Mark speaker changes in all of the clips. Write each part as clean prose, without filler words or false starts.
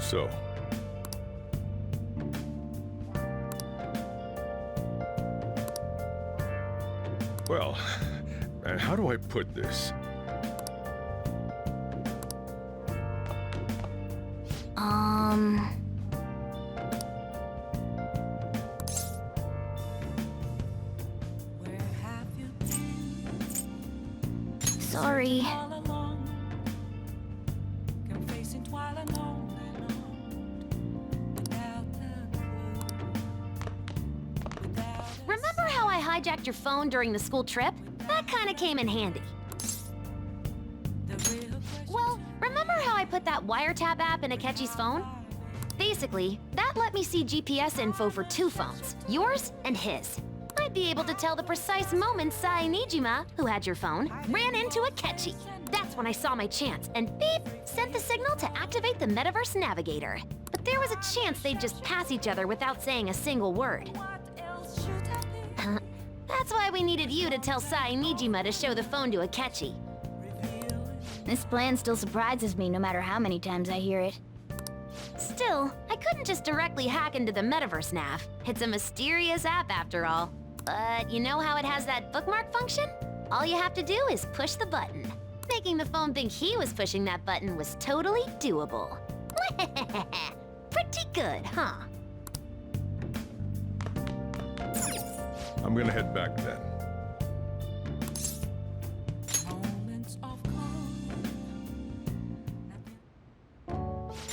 Speaker 1: so. Well, how do I put this?
Speaker 2: Sorry. Remember how I hijacked your phone during the school trip? That kind of came in handy. Well, remember how I put that wiretap app in Akechi's phone? Basically, that let me see GPS info for two phones, yours and his. I'd be able to tell the precise moment Sai Nijima, who had your phone, ran into Akechi. That's when I saw my chance, and beep, sent the signal to activate the Metaverse Navigator. But there was a chance they'd just pass each other without saying a single word. That's why we needed you to tell Sai Nijima to show the phone to Akechi. This plan still surprises me no matter how many times I hear it. Still, I couldn't just directly hack into the Metaverse Nav. It's a mysterious app after all. But you know how it has that bookmark function? All you have to do is push the button. Making the phone think he was pushing that button was totally doable. Pretty good, huh?
Speaker 1: I'm gonna head back then.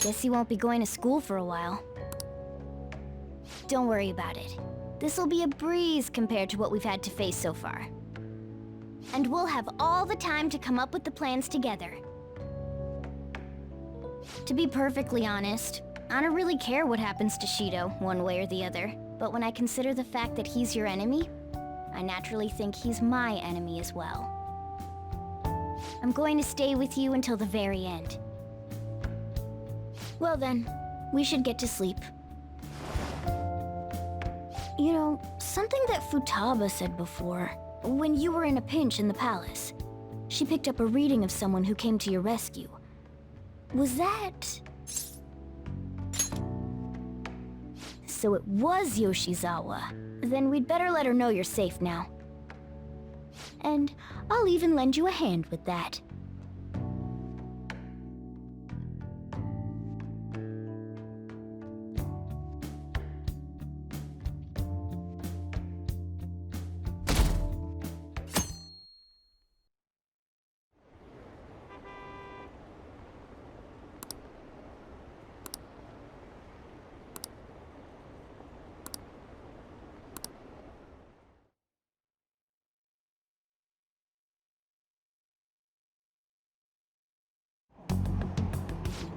Speaker 2: Guess you won't be going to school for a while. Don't worry about it. This'll be a breeze compared to what we've had to face so far. And we'll have all the time to come up with the plans together. To be perfectly honest, I don't really care what happens to Shido, one way or the other. But when I consider the fact that he's your enemy, I naturally think he's my enemy as well. I'm going to stay with you until the very end. Well then, we should get to sleep. You know, something that Futaba said before, when you were in a pinch in the palace, she picked up a reading of someone who came to your rescue. Was that... So it was Yoshizawa. Then we'd better let her know you're safe now. And I'll even lend you a hand with that.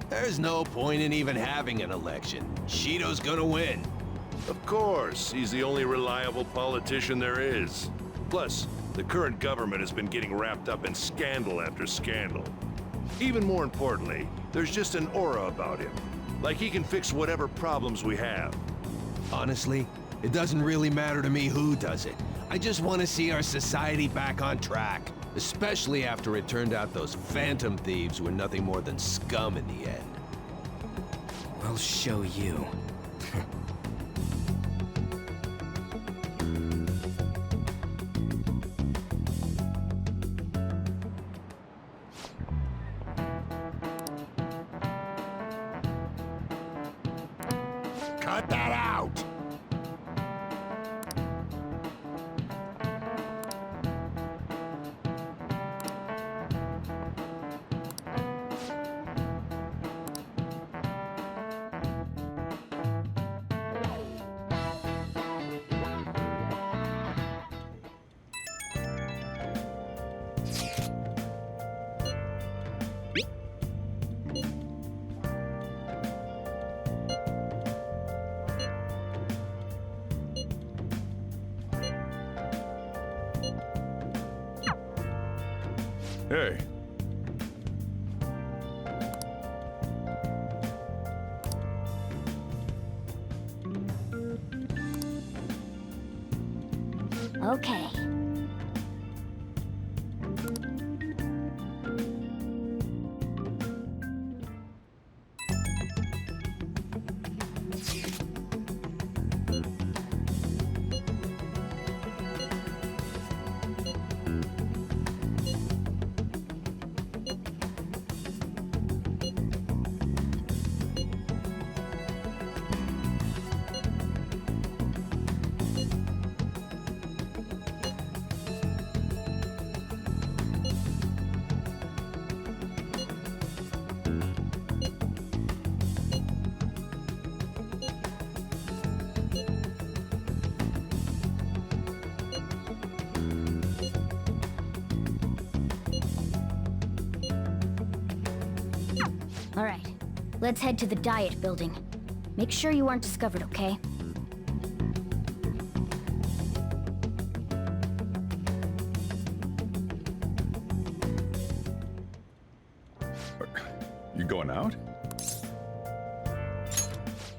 Speaker 3: There's no point in even having an election. Shido's gonna win.
Speaker 4: Of course, he's the only reliable politician there is. Plus, the current government has been getting wrapped up in scandal after scandal. Even more importantly, there's just an aura about him. Like he can fix whatever problems we have.
Speaker 3: Honestly, it doesn't really matter to me who does it. I just want to see our society back on track. Especially after it turned out those Phantom Thieves were nothing more than scum in the end.
Speaker 5: We'll show you.
Speaker 3: Cut that out!
Speaker 1: Hey.
Speaker 2: Okay. Alright, let's head to the Diet Building. Make sure you aren't discovered, okay?
Speaker 1: You going out?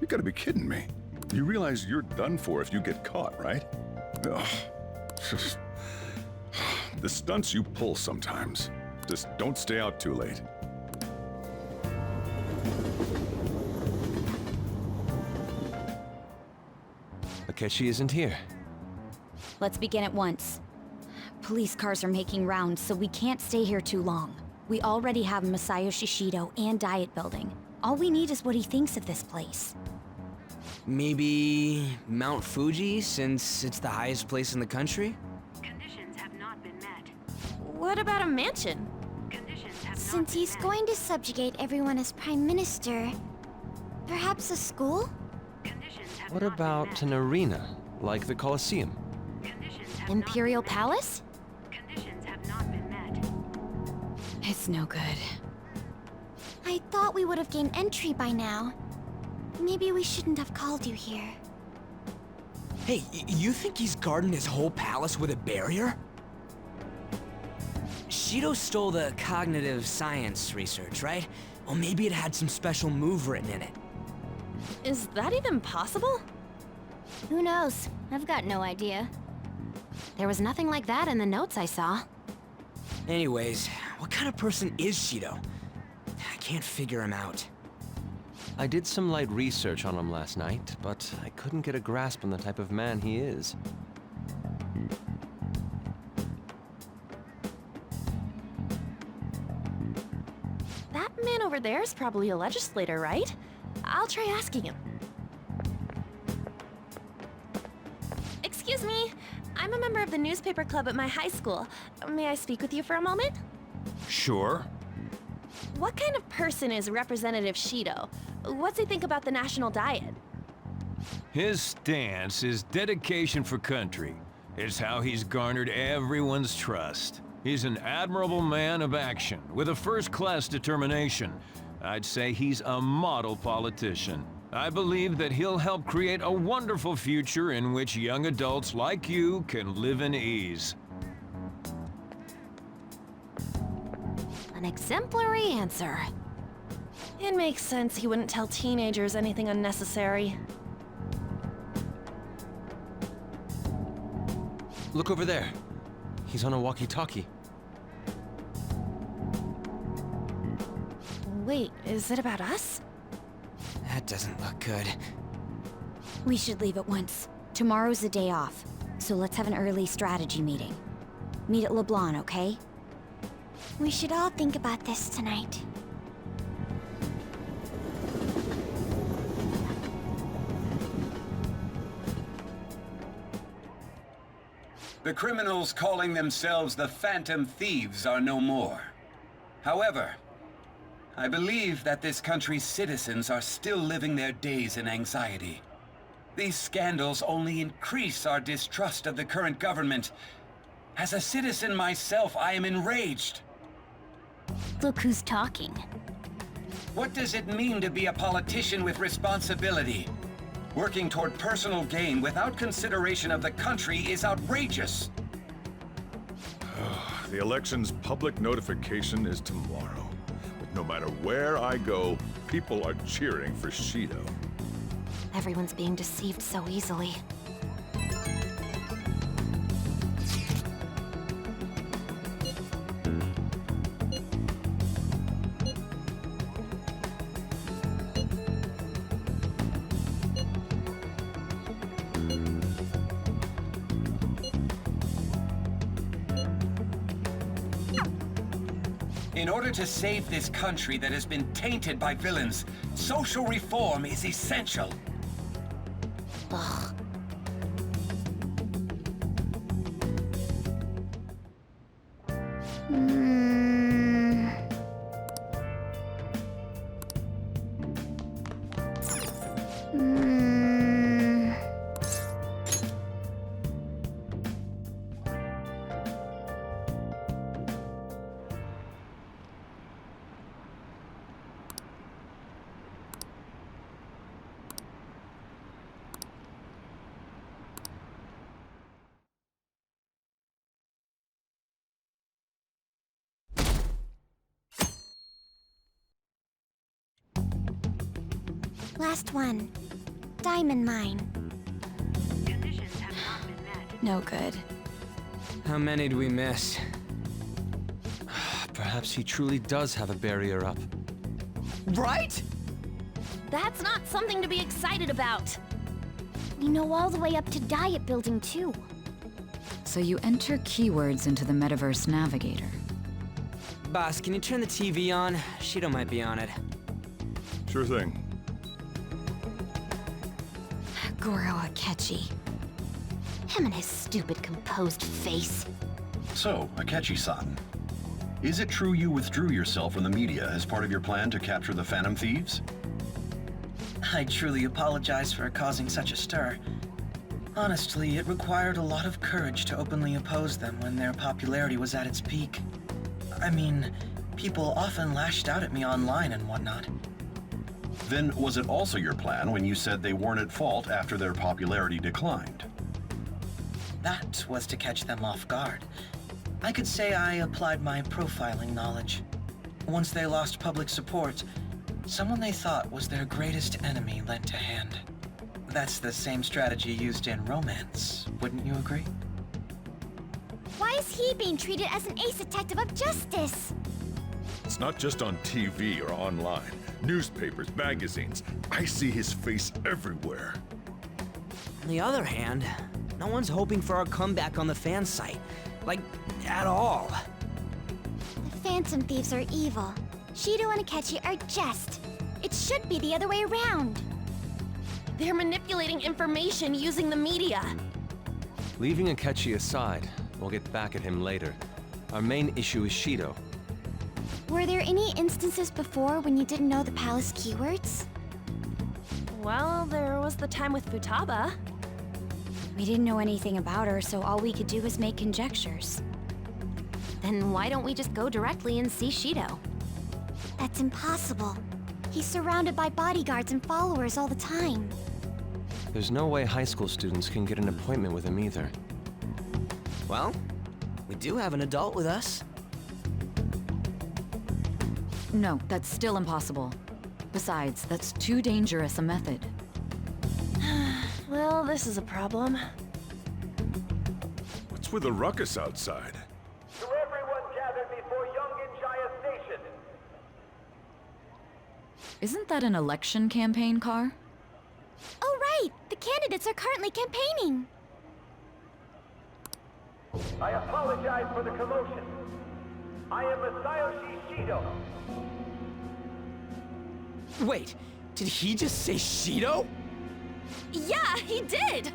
Speaker 1: You gotta be kidding me. You realize you're done for if you get caught, right? Ugh. Just... The stunts you pull sometimes. Just don't stay out too late.
Speaker 5: Akechi isn't here.
Speaker 2: Let's begin at once. Police cars are making rounds, so we can't stay here too long. We already have Masayoshi Shido and Diet Building. All we need is what he thinks of this place.
Speaker 5: Maybe Mount Fuji, since it's the highest place in the country?
Speaker 6: Conditions have not been met.
Speaker 2: What about a mansion?
Speaker 6: Conditions have
Speaker 2: Since
Speaker 6: not been
Speaker 2: he's
Speaker 6: met.
Speaker 2: going to subjugate everyone as Prime Minister, perhaps a school?
Speaker 6: Conditions have
Speaker 5: What
Speaker 6: not
Speaker 5: about
Speaker 6: been
Speaker 5: an arena, like the Colosseum?
Speaker 6: met. Conditions have
Speaker 2: Imperial
Speaker 6: not been
Speaker 2: Palace?
Speaker 6: met. Conditions have not been met.
Speaker 2: It's no good. I thought we would have gained entry by now. Maybe we shouldn't have called you here.
Speaker 5: Hey, you think he's guarding his whole palace with a barrier? Shido stole the cognitive science research, right? Well, maybe it had some special move written in it.
Speaker 2: Is that even possible? Who knows? I've got no idea. There was nothing like that in the notes I saw.
Speaker 5: Anyways, what kind of person is Shido? I can't figure him out.
Speaker 7: I did some light research on him last night, but I couldn't get a grasp on the type of man he is.
Speaker 8: That man over there is probably a legislator, right? I'll try asking him. Excuse me, I'm a member of the newspaper club at my high school. May I speak with you for a moment?
Speaker 1: Sure.
Speaker 8: What kind of person is Representative Shido? What's he think about the national diet?
Speaker 9: His stance is dedication for country. It's how he's garnered everyone's trust. He's an admirable man of action, with a first-class determination. I'd say he's a model politician. I believe that he'll help create a wonderful future in which young adults like you can live in ease.
Speaker 8: An exemplary answer. It makes sense he wouldn't tell teenagers anything unnecessary.
Speaker 7: Look over there. He's on a walkie-talkie.
Speaker 8: Wait, is it about us?
Speaker 5: That doesn't look good.
Speaker 2: We should leave at once. Tomorrow's the day off, so let's have an early strategy meeting. Meet at LeBlanc, okay? We should all think about this tonight.
Speaker 10: The criminals calling themselves the Phantom Thieves are no more. However, I believe that this country's citizens are still living their days in anxiety. These scandals only increase our distrust of the current government. As a citizen myself, I am enraged.
Speaker 2: Look who's talking.
Speaker 10: What does it mean to be a politician with responsibility? Working toward personal gain without consideration of the country is outrageous.
Speaker 1: The election's public notification is tomorrow. But no matter where I go, people are cheering for Shido.
Speaker 8: Everyone's being deceived so easily.
Speaker 10: In order to save this country that has been tainted by villains, social reform is essential.
Speaker 8: Ugh.
Speaker 2: Last one. Diamond mine.
Speaker 6: Conditions have not been met.
Speaker 8: No good.
Speaker 5: How many do we miss?
Speaker 7: Perhaps he truly does have a barrier up.
Speaker 5: Right?
Speaker 2: That's not something to be excited about. We know all the way up to Diet Building, too.
Speaker 11: So you enter keywords into the Metaverse Navigator.
Speaker 5: Boss, can you turn the TV on? Shido might be on it.
Speaker 1: Sure thing.
Speaker 2: Goro Akechi. Him and his stupid composed face.
Speaker 12: So, Akechi-san, is it true you withdrew yourself from the media as part of your plan to capture the Phantom Thieves?
Speaker 13: I truly apologize for causing such a stir. Honestly, it required a lot of courage to openly oppose them when their popularity was at its peak. I mean, people often lashed out at me online and whatnot.
Speaker 12: Then was it also your plan when you said they weren't at fault after their popularity declined?
Speaker 13: That was to catch them off guard. I could say I applied my profiling knowledge. Once they lost public support, someone they thought was their greatest enemy lent a hand. That's the same strategy used in romance, wouldn't you agree?
Speaker 2: Why is he being treated as an ace detective of justice?
Speaker 1: It's not just on TV or online. Newspapers, magazines. I see his face everywhere.
Speaker 5: On the other hand, no one's hoping for our comeback on the fan site. Like, at all.
Speaker 2: The Phantom Thieves are evil. Shido and Akechi are just. It should be the other way around.
Speaker 8: They're manipulating information using the media.
Speaker 7: Leaving Akechi aside, we'll get back at him later. Our main issue is Shido.
Speaker 2: Were there any instances before when you didn't know the palace keywords?
Speaker 8: Well, there was the time with Futaba.
Speaker 2: We didn't know anything about her, so all we could do was make conjectures.
Speaker 8: Then why don't we just go directly and see Shido?
Speaker 2: That's impossible. He's surrounded by bodyguards and followers all the time.
Speaker 7: There's no way high school students can get an appointment with him either.
Speaker 5: Well, we do have an adult with us.
Speaker 11: No, that's still impossible. Besides, that's too dangerous a method.
Speaker 8: Well, this is a problem.
Speaker 1: What's with the ruckus outside?
Speaker 14: To everyone gathered before Yongen-Jaya Station.
Speaker 11: Isn't that an election campaign car?
Speaker 2: Oh, right! The candidates are currently campaigning.
Speaker 14: I apologize for the commotion. I am Masayoshi Shido.
Speaker 5: Wait, did he just say Shido?
Speaker 8: Yeah, he did!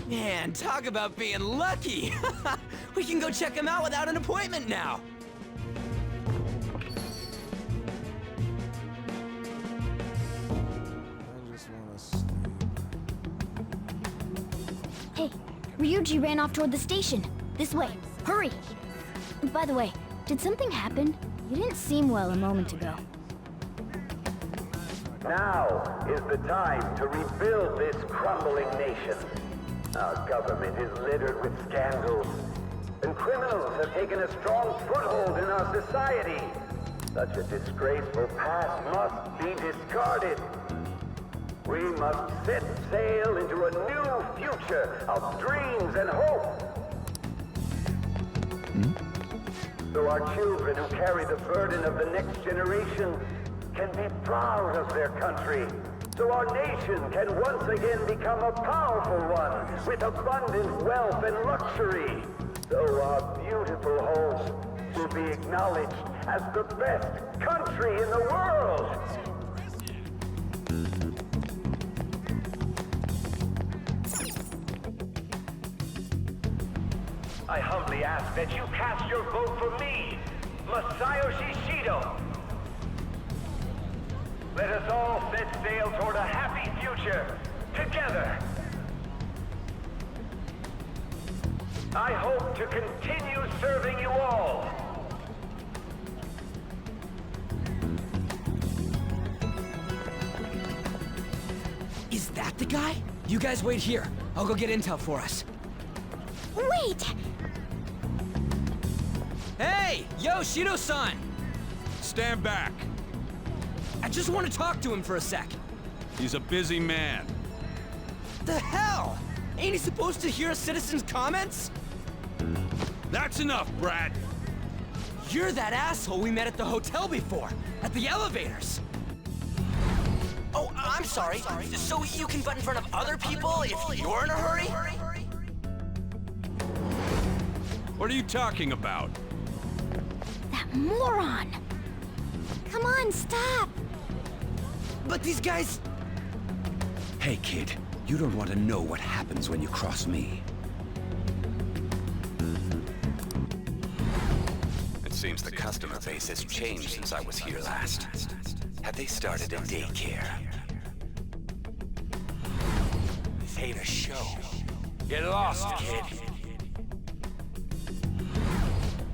Speaker 5: Man, talk about being lucky! We can go check him out without an appointment now!
Speaker 2: Hey, Ryuji ran off toward the station. This way. Hurry! By the way, did something happen? You didn't seem well a moment ago.
Speaker 14: Now is the time to rebuild this crumbling nation. Our government is littered with scandals, and criminals have taken a strong foothold in our society. Such a disgraceful past must be discarded. We must set sail into a new future of dreams and hope. So our children who carry the burden of the next generation can be proud of their country. So our nation can once again become a powerful one with abundant wealth and luxury. So our beautiful home will be acknowledged as the best country in the world. I humbly ask that you cast your vote for me, Masayoshi Shido. Let us all set sail toward a happy future, together. I hope to continue serving you all.
Speaker 5: Is that the guy? You guys wait here. I'll go get intel for us.
Speaker 2: Wait!
Speaker 5: Hey! Yo, Shido-san!
Speaker 9: Stand back.
Speaker 5: I just want to talk to him for a sec.
Speaker 9: He's a busy man.
Speaker 5: The hell? Ain't he supposed to hear a citizen's comments?
Speaker 9: That's enough, Brad.
Speaker 5: You're that asshole we met at the hotel before, at the elevators. Oh, I'm sorry. So you can butt in front of other people if you're in a hurry?
Speaker 9: What are you talking about?
Speaker 2: That moron! Come on, stop!
Speaker 5: But these guys...
Speaker 10: Hey, kid. You don't want to know what happens when you cross me. It seems the customer base has changed since I was here last. Have they started a daycare? This ain't a show. Get lost, kid.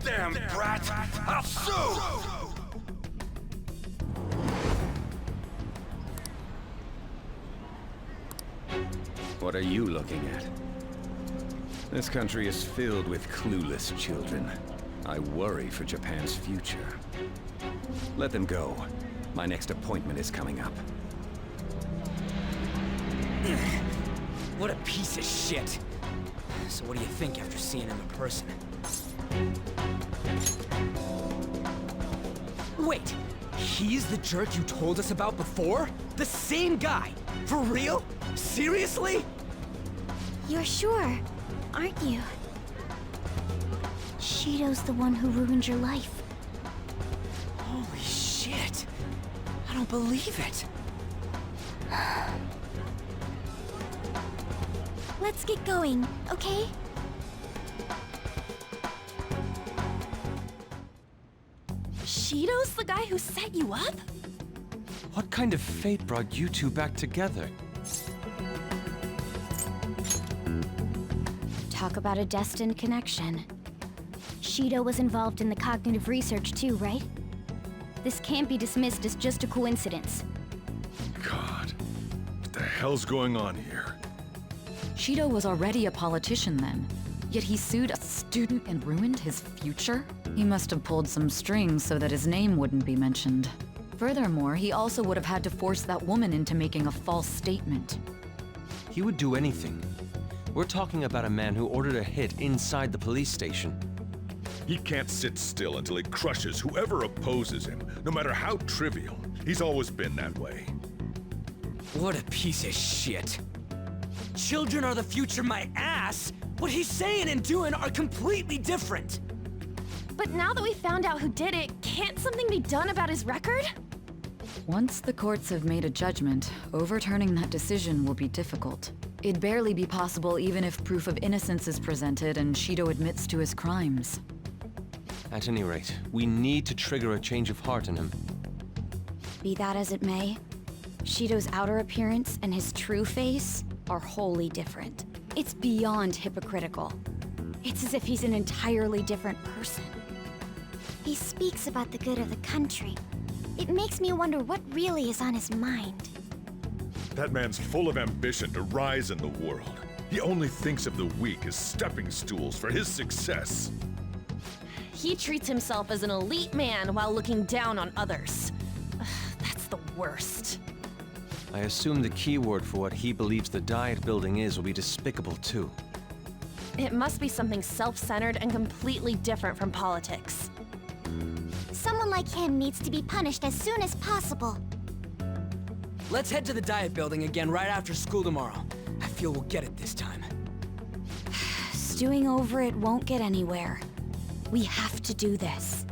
Speaker 10: Damn brat! I'll sue! What are you looking at? This country is filled with clueless children. I worry for Japan's future. Let them go. My next appointment is coming up.
Speaker 5: What a piece of shit. So what do you think after seeing him in person? Wait, he's the jerk you told us about before? The same guy? For real? Seriously?
Speaker 2: You're sure, aren't you? Shido's the one who ruined your life.
Speaker 5: Holy shit. I don't believe it.
Speaker 2: Let's get going, okay?
Speaker 8: Shido's the guy who set you up?
Speaker 7: What kind of fate brought you two back together?
Speaker 2: Talk about a destined connection. Shido was involved in the cognitive research too, right? This can't be dismissed as just a coincidence.
Speaker 1: God, what the hell's going on here?
Speaker 11: Shido was already a politician then, yet he sued a student and ruined his future? He must have pulled some strings so that his name wouldn't be mentioned. Furthermore, he also would have had to force that woman into making a false statement.
Speaker 7: He would do anything. We're talking about a man who ordered a hit inside the police station.
Speaker 1: He can't sit still until he crushes whoever opposes him, no matter how trivial. He's always been that way.
Speaker 5: What a piece of shit. Children are the future, my ass! What he's saying and doing are completely different!
Speaker 8: But now that we found out who did it, can't something be done about his record?
Speaker 11: Once the courts have made a judgment, overturning that decision will be difficult. It'd barely be possible even if proof of innocence is presented and Shido admits to his crimes.
Speaker 7: At any rate, we need to trigger a change of heart in him.
Speaker 2: Be that as it may, Shido's outer appearance and his true face are wholly different. It's beyond hypocritical. It's as if he's an entirely different person. He speaks about the good of the country. It makes me wonder what really is on his mind.
Speaker 1: That man's full of ambition to rise in the world. He only thinks of the weak as stepping stools for his success.
Speaker 8: He treats himself as an elite man while looking down on others. Ugh, that's the worst.
Speaker 7: I assume the key word for what he believes the diet building is will be despicable too.
Speaker 8: It must be something self-centered and completely different from politics.
Speaker 2: Someone like him needs to be punished as soon as possible.
Speaker 5: Let's head to the diet building again right after school tomorrow. I feel we'll get it this time.
Speaker 2: Stewing over it won't get anywhere. We have to do this.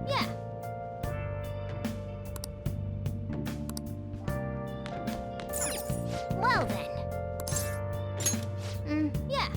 Speaker 2: Yeah. Well then. Yeah.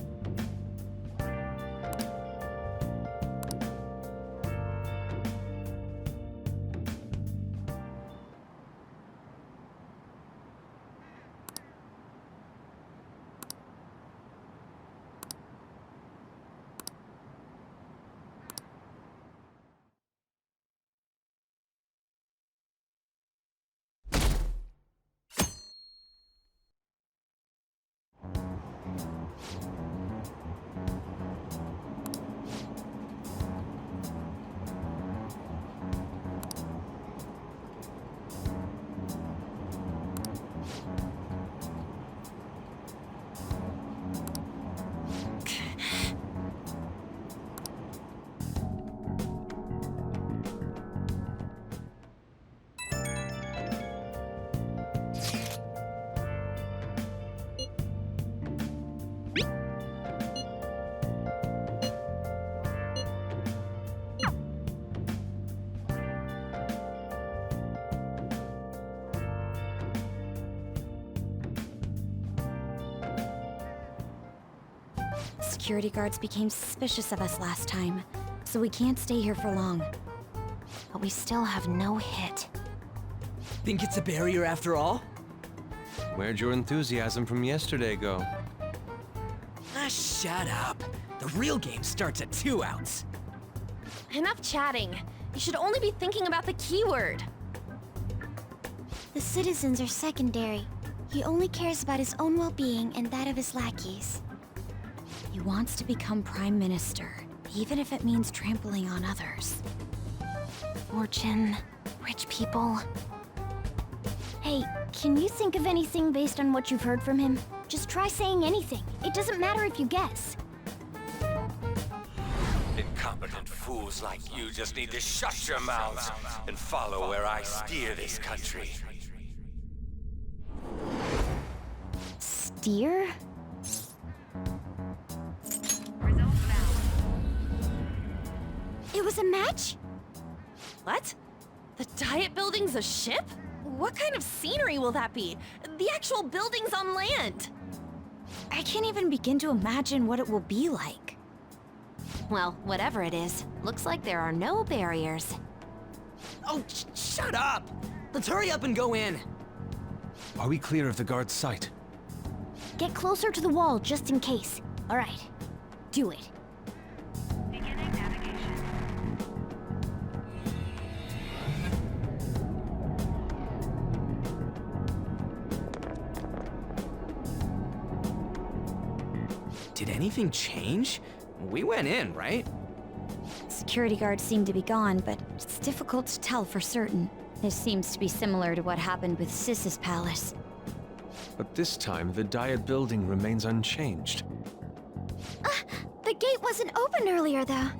Speaker 2: Security guards became suspicious of us last time, so we can't stay here for long. But we still have no hit.
Speaker 5: Think it's a barrier after all?
Speaker 7: Where'd your enthusiasm from yesterday go?
Speaker 5: Ah, shut up. The real game starts at 2 outs.
Speaker 8: Enough chatting. You should only be thinking about the keyword.
Speaker 2: The citizens are secondary. He only cares about his own well-being and that of his lackeys. He wants to become Prime Minister, even if it means trampling on others. Fortune, rich people. Hey, can you think of anything based on what you've heard from him? Just try saying anything. It doesn't matter if you guess.
Speaker 15: Incompetent fools like you just need to shut your mouths and follow where I steer this country.
Speaker 2: Steer? It was a match?
Speaker 8: What? The Diet Building's a ship? What kind of scenery will that be? The actual building's on land.
Speaker 2: I can't even begin to imagine what it will be like. Well, whatever it is, looks like there are no barriers.
Speaker 5: Oh, shut up! Let's hurry up and go in.
Speaker 7: Are we clear of the guard's sight?
Speaker 2: Get closer to the wall just in case. All right, do it.
Speaker 6: Beginning navigation.
Speaker 5: Did anything change? We went in, right?
Speaker 2: Security guards seem to be gone, but it's difficult to tell for certain. This seems to be similar to what happened with Sis's palace.
Speaker 7: But this time, the Diet Building remains unchanged.
Speaker 2: The gate wasn't open earlier, though.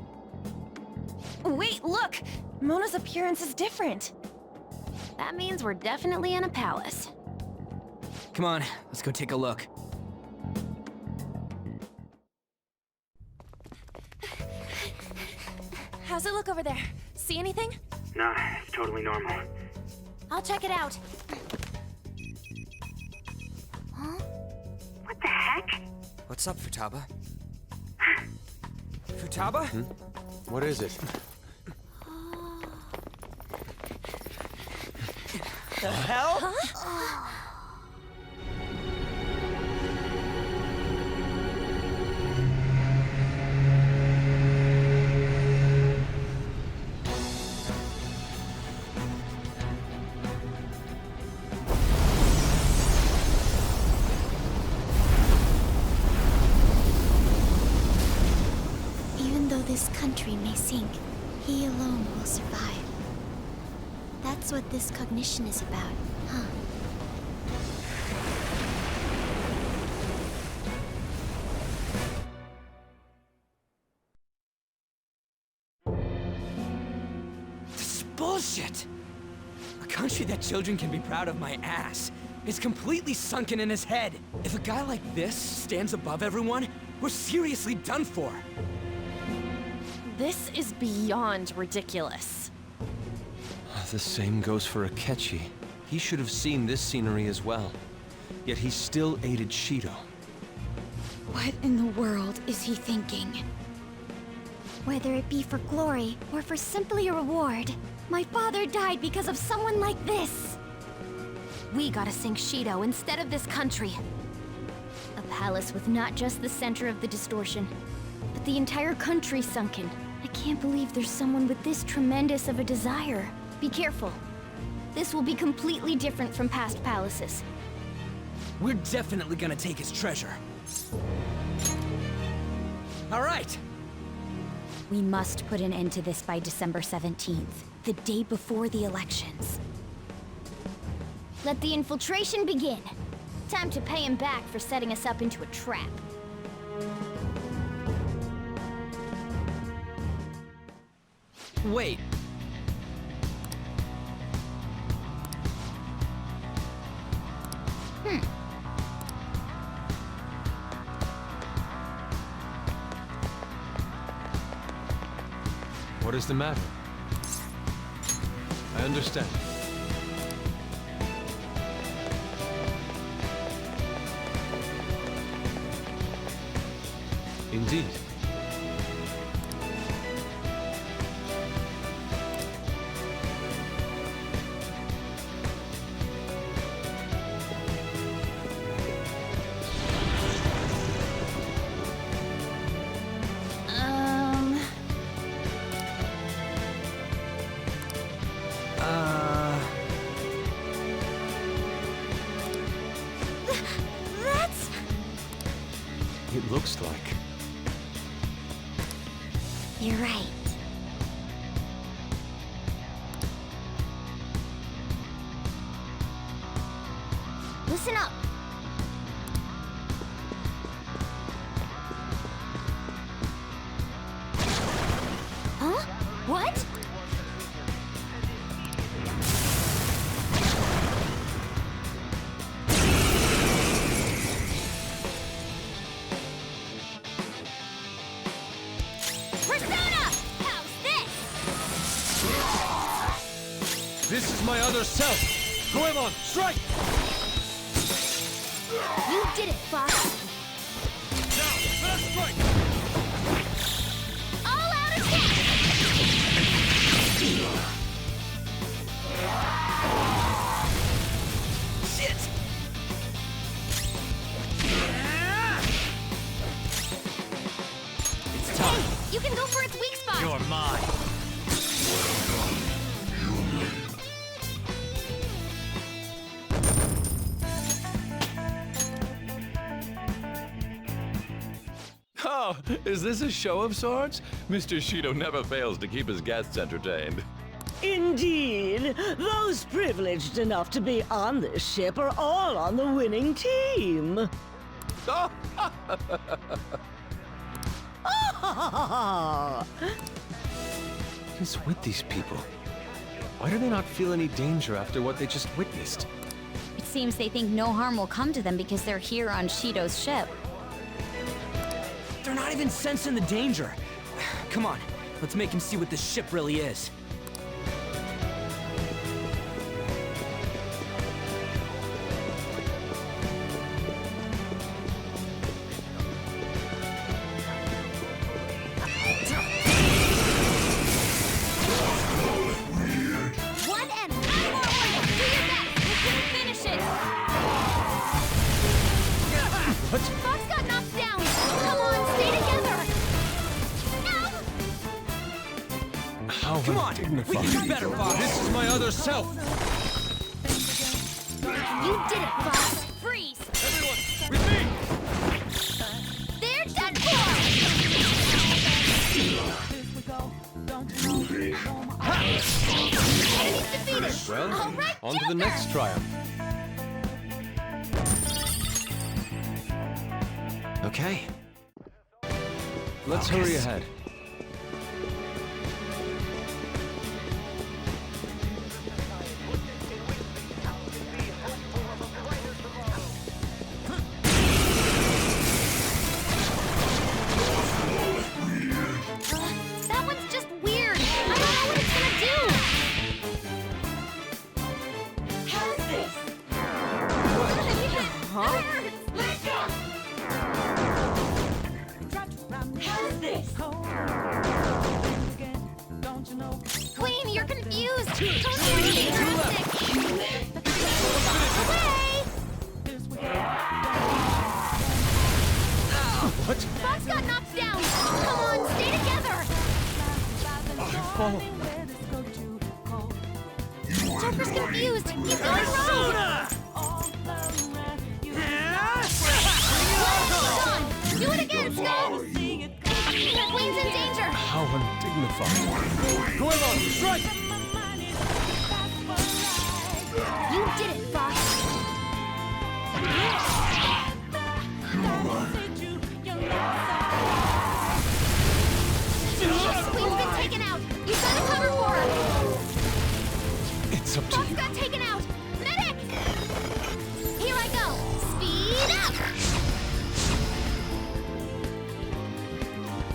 Speaker 8: Wait, look! Mona's appearance is different.
Speaker 2: That means we're definitely in a palace.
Speaker 5: Come on, let's go take a look.
Speaker 8: How's it look over there? See anything?
Speaker 6: Nah, it's totally normal.
Speaker 2: I'll check it out.
Speaker 6: Huh? What the heck?
Speaker 5: What's up, Futaba? Futaba?
Speaker 7: What is it?
Speaker 5: The hell?
Speaker 2: Huh? Even though this country may sink, he alone will survive. That's what this cognition is about, huh?
Speaker 5: This is bullshit! A country that children can be proud of my ass is completely sunken in his head. If a guy like this stands above everyone, we're seriously done for.
Speaker 8: This is beyond ridiculous.
Speaker 7: The same goes for Akechi. He should have seen this scenery as well. Yet he still aided Shido.
Speaker 2: What in the world is he thinking? Whether it be for glory or for simply a reward, my father died because of someone like this. We gotta sink Shido instead of this country. A palace with not just the center of the distortion, but the entire country sunken. I can't believe there's someone with this tremendous of a desire. Be careful. This will be completely different from past palaces.
Speaker 5: We're definitely gonna take his treasure. All right.
Speaker 2: We must put an end to this by December 17th, the day before the elections. Let the infiltration begin. Time to pay him back for setting us up into a trap.
Speaker 5: Wait.
Speaker 7: What is the matter? I understand. Indeed.
Speaker 2: That's...
Speaker 7: It looks like.
Speaker 2: You're right. Listen up. Huh? What?
Speaker 7: This is my other self! Goemon, strike!
Speaker 2: You did it, Fox.
Speaker 7: Now, first strike!
Speaker 2: All out attack!
Speaker 5: Shit! It's time.
Speaker 2: Hey, you can go for its weak spot.
Speaker 5: You're mine.
Speaker 16: Oh, is this a show of sorts? Mr. Shido never fails to keep his guests entertained.
Speaker 17: Indeed. Those privileged enough to be on this ship are all on the winning team.
Speaker 7: What is with these people? Why do they not feel any danger after what they just witnessed?
Speaker 2: It seems they think no harm will come to them because they're here on Shido's ship.
Speaker 5: They're not even sensing the danger. Come on, let's make him see what this ship really is.
Speaker 2: One and one more wave. Do your best. We couldn't finish it.
Speaker 7: What?
Speaker 2: Fox got knocked down. Come on, stay together.
Speaker 7: How
Speaker 5: Come on,
Speaker 7: undignified.
Speaker 5: we can do better, Fox.
Speaker 7: This is my other self!
Speaker 2: You did it, Fox. Freeze.
Speaker 7: Everyone, with me!
Speaker 2: They're done for. Enemy's defeated.
Speaker 7: Well,
Speaker 2: All right,
Speaker 7: on to the next triumph. Okay. Let's hurry ahead.
Speaker 2: That one's just weird. I don't know what it's gonna do. How's this? Huh? How's this? Queen, you're confused. Don't do anything drastic. Away!
Speaker 7: What?
Speaker 2: Fox got knocked down. Come on, stay together.
Speaker 7: Follow.
Speaker 2: Joker's confused. He's going wrong. Hold on. Do it again, Skull. Queen's in danger.
Speaker 7: How undignified. Goemon, strike!
Speaker 2: You did it, Fox. Queen's been taken out. You gotta cover for her.
Speaker 7: It's up to
Speaker 2: Fox
Speaker 7: you.
Speaker 2: got taken out. Medic! Here I go. Speed up.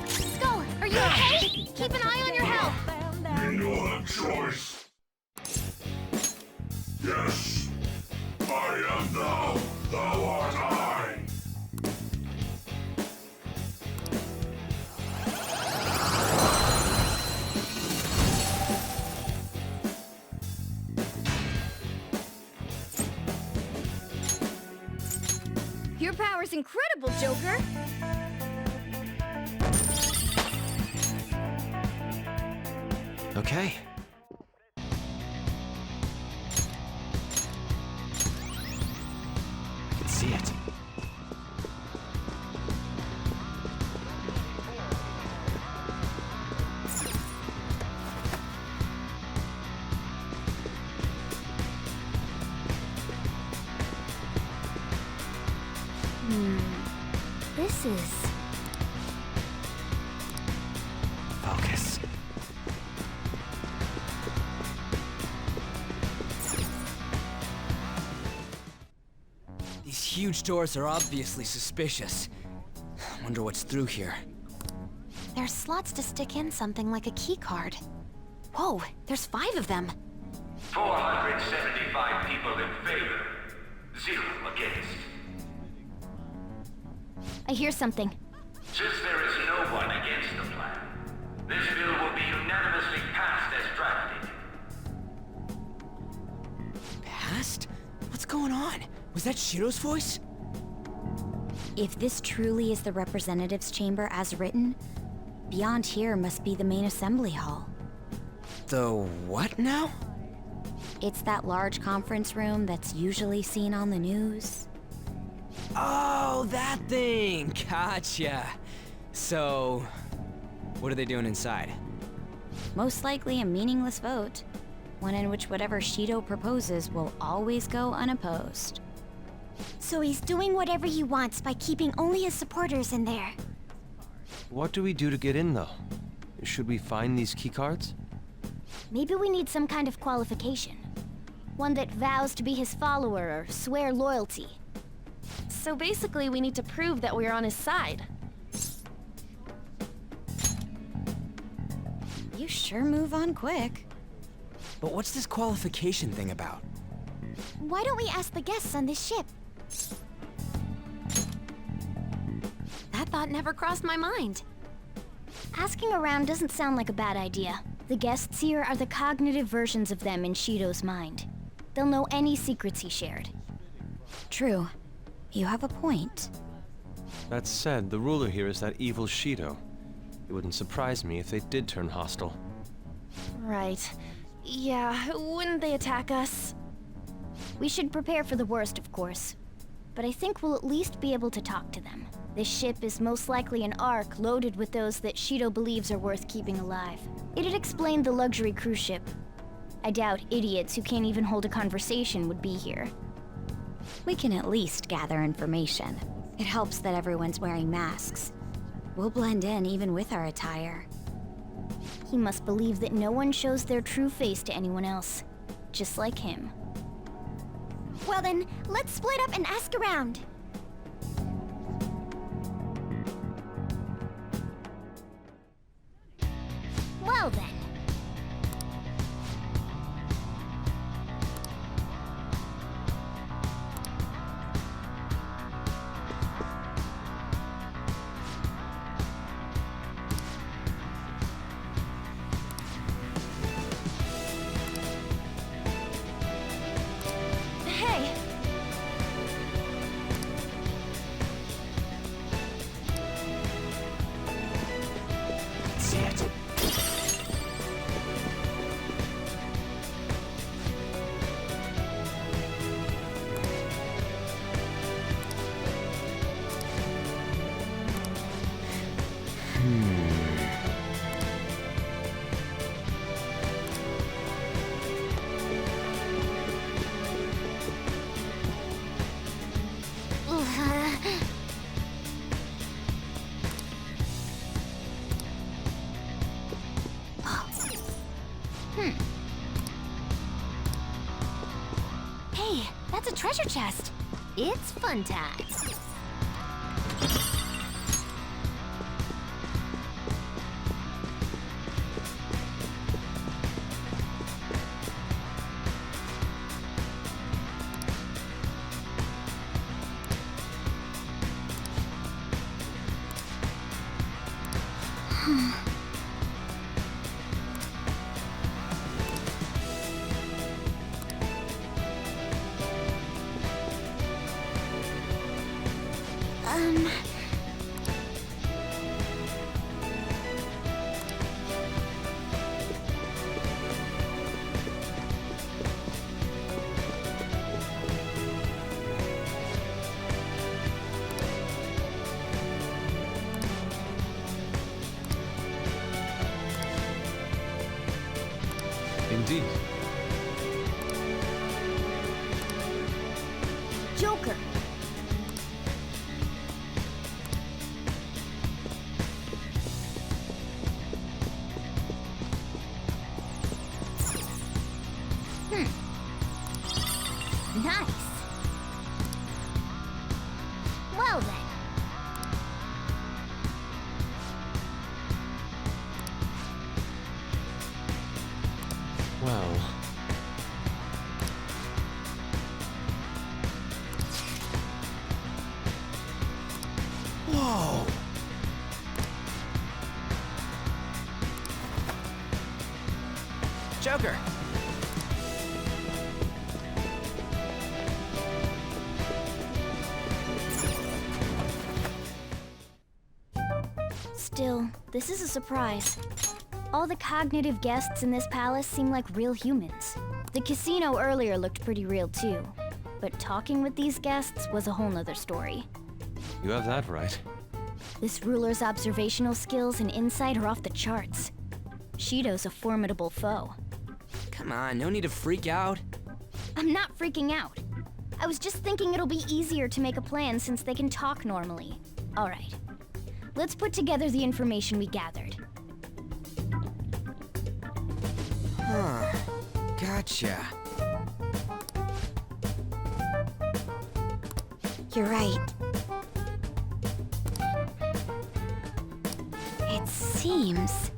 Speaker 2: Skull, are you okay? Keep an eye on your health.
Speaker 18: choice. Yes, I am thou, thou art I.
Speaker 2: Your power's incredible, Joker!
Speaker 7: Okay. I can see it.
Speaker 2: This is...
Speaker 7: Focus.
Speaker 5: These huge doors are obviously suspicious. Wonder what's through here.
Speaker 2: There's slots to stick in something like a key card. Whoa, there's 5 of them.
Speaker 15: 475 people in favor, 0 against.
Speaker 2: I hear something.
Speaker 15: Since there is no one against the plan, this bill will be unanimously passed as drafted.
Speaker 5: Passed? What's going on? Was that Shiro's voice?
Speaker 2: If this truly is the representatives' chamber as written, beyond here must be the main assembly hall.
Speaker 5: The what now?
Speaker 2: It's that large conference room that's usually seen on the news.
Speaker 5: Oh, that thing! Gotcha. So, what are they doing inside?
Speaker 2: Most likely a meaningless vote. One in which whatever Shido proposes will always go unopposed. So he's doing whatever he wants by keeping only his supporters in there.
Speaker 7: What do we do to get in, though? Should we find these keycards?
Speaker 2: Maybe we need some kind of qualification. One that vows to be his follower or swear loyalty.
Speaker 8: So basically, we need to prove that we're on his side.
Speaker 2: You sure move on quick.
Speaker 5: But what's this qualification thing about?
Speaker 2: Why don't we ask the guests on this ship?
Speaker 8: That thought never crossed my mind.
Speaker 2: Asking around doesn't sound like a bad idea. The guests here are the cognitive versions of them in Shido's mind. They'll know any secrets he shared. True. You have a point.
Speaker 7: That said, the ruler here is that evil Shido. It wouldn't surprise me if they did turn hostile.
Speaker 8: Right. Yeah, wouldn't they attack us?
Speaker 2: We should prepare for the worst, of course. But I think we'll at least be able to talk to them. This ship is most likely an Ark loaded with those that Shido believes are worth keeping alive. It'd explain the luxury cruise ship. I doubt idiots who can't even hold a conversation would be here. We can at least gather information. It helps that everyone's wearing masks. We'll blend in even with our attire. He must believe that no one shows their true face to anyone else. Just like him. Well then, let's split up and ask around. Well then.
Speaker 8: Hey!
Speaker 7: See it.
Speaker 2: Hey, that's a treasure chest. It's fun times.
Speaker 7: Indeed.
Speaker 2: Joker! Nice. Well then.
Speaker 7: Well...
Speaker 3: Whoa!
Speaker 5: Joker!
Speaker 2: Still, this is a surprise. All the cognitive guests in this palace seem like real humans. The casino earlier looked pretty real too. But talking with these guests was a whole nother story.
Speaker 7: You have that right.
Speaker 2: This ruler's observational skills and insight are off the charts. Shido's a formidable foe.
Speaker 5: Come on, no need to freak out.
Speaker 2: I'm not freaking out. I was just thinking it'll be easier to make a plan since they can talk normally. All right. Let's put together the information we gathered.
Speaker 5: Huh. Gotcha.
Speaker 2: You're right. It seems...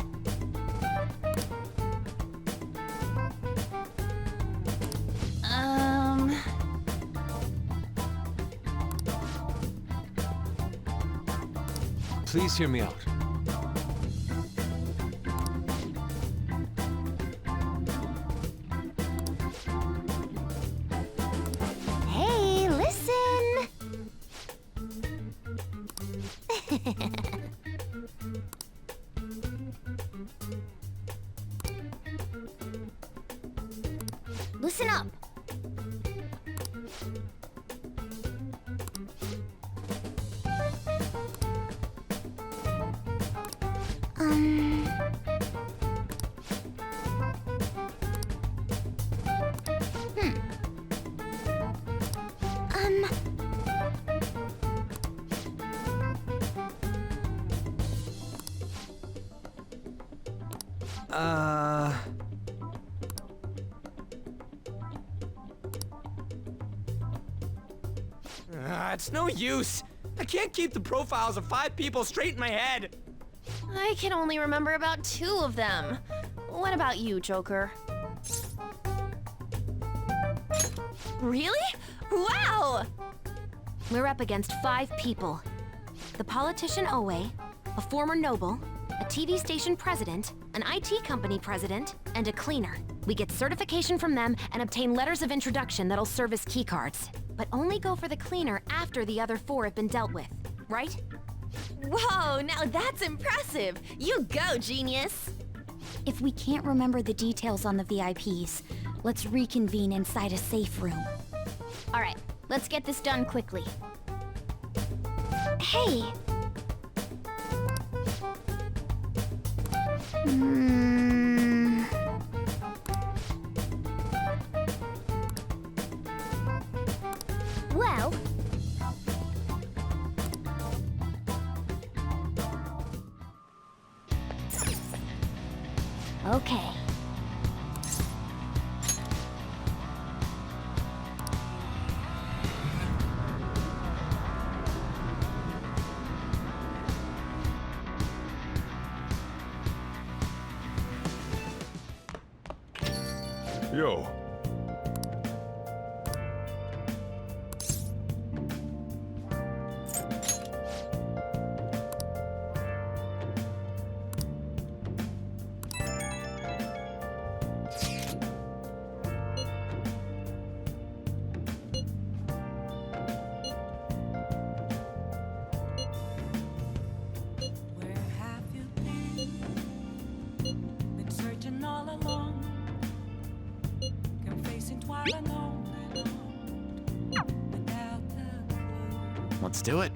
Speaker 7: Please hear me out.
Speaker 2: Hey, listen! Listen up!
Speaker 5: It's no use. I can't keep the profiles of 5 people straight in my head.
Speaker 8: I can only remember about 2 of them. What about you, Joker? Really? Wow!
Speaker 2: We're up against 5 people. The politician Owe, a former noble, a TV station president, an IT company president, and a cleaner. We get certification from them and obtain letters of introduction that'll serve as keycards. But only go for the cleaner after the other 4 have been dealt with, right?
Speaker 8: Whoa, now that's impressive! You go, genius!
Speaker 2: If we can't remember the details on the VIPs, let's reconvene inside a safe room. All right, let's get this done quickly. Hey! Well... Okay.
Speaker 1: Yo.
Speaker 19: Let's do it.